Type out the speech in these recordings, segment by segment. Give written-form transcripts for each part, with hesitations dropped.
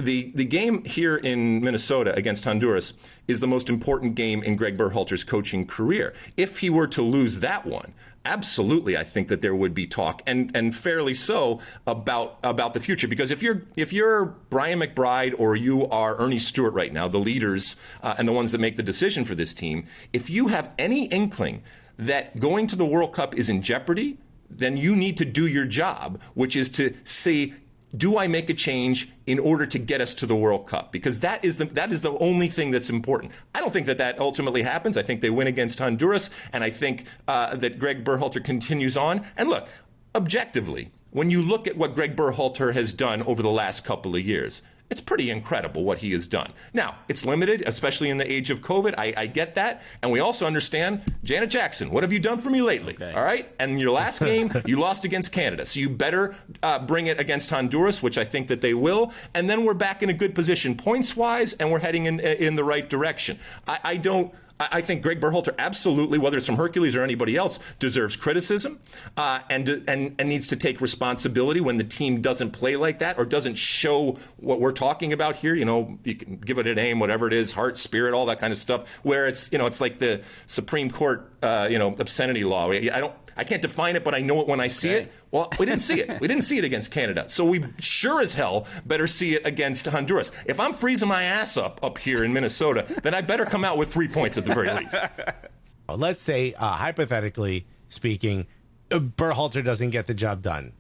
the game here in Minnesota against Honduras is the most important game in Gregg Berhalter's coaching career. If he were to lose that one, absolutely, I think that there would be talk, and fairly so, about the future. Because if you're Brian McBride or you are Ernie Stewart right now, the leaders and the ones that make the decision for this team, if you have any inkling that going to the World Cup is in jeopardy, then you need to do your job, which is to say, do I make a change in order to get us to the World Cup? Because that is the only thing that's important. I don't think that ultimately happens. I think they win against Honduras, and I think that Gregg Berhalter continues on. And look, objectively, when you look at what Gregg Berhalter has done over the last couple of years, it's pretty incredible what he has done. Now, it's limited, especially in the age of COVID. I get that. And we also understand, Janet Jackson, what have you done for me lately? Okay. All right? And your last game, you lost against Canada. So you better bring it against Honduras, which I think that they will. And then we're back in a good position points-wise, and we're heading in the right direction. I think Gregg Berhalter absolutely, whether it's from Hercules or anybody else, deserves criticism and needs to take responsibility when the team doesn't play like that or doesn't show what we're talking about here. You know, you can give it a name, whatever it is, heart, spirit, all that kind of stuff, where it's, you know, it's like the Supreme Court, obscenity law. I can't define it, but I know it when I see it. Well, we didn't see it. We didn't see it against Canada. So we sure as hell better see it against Honduras. If I'm freezing my ass up here in Minnesota, then I better come out with 3 points at the very least. Let's say, hypothetically speaking, Berhalter doesn't get the job done.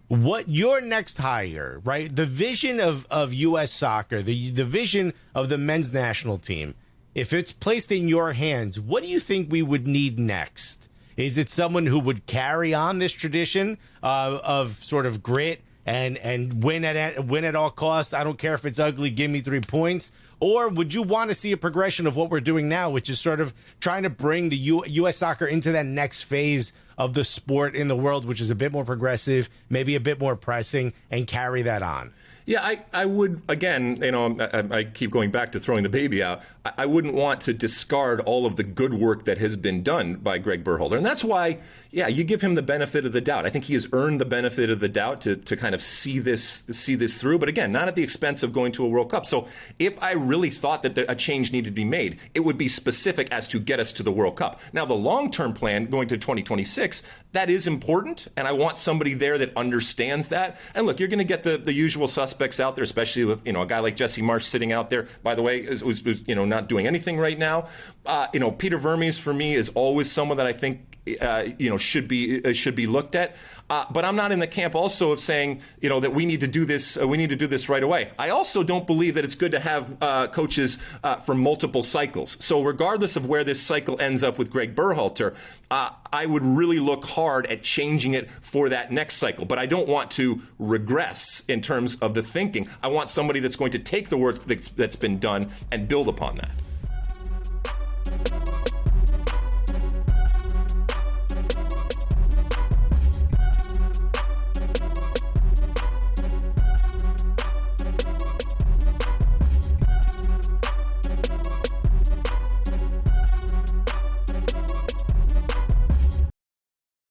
What your next hire, right? The vision of U.S. soccer, the vision of the men's national team, if it's placed in your hands, what do you think we would need next? Is it someone who would carry on this tradition of sort of grit and win at all costs? I don't care if it's ugly, give me 3 points. Or would you want to see a progression of what we're doing now, which is sort of trying to bring the U.S. soccer into that next phase of the sport in the world, which is a bit more progressive, maybe a bit more pressing, and carry that on? Yeah, I would, again, I keep going back to throwing the baby out. I wouldn't want to discard all of the good work that has been done by Gregg Berhalter. And that's why, yeah, you give him the benefit of the doubt. I think he has earned the benefit of the doubt to kind of see this through. But again, not at the expense of going to a World Cup. So if I really thought that a change needed to be made, it would be specific as to get us to the World Cup. Now, the long-term plan going to 2026, that is important. And I want somebody there that understands that. And look, you're going to get the usual suspects out there, especially with, a guy like Jesse Marsch sitting out there, by the way, who's not doing anything right now. Peter Vermes, for me, is always someone that I think should be looked at. But I'm not in the camp also of saying, that we need to do this. We need to do this right away. I also don't believe that it's good to have coaches for multiple cycles. So regardless of where this cycle ends up with Gregg Berhalter, I would really look hard at changing it for that next cycle. But I don't want to regress in terms of the thinking. I want somebody that's going to take the work that's been done and build upon that.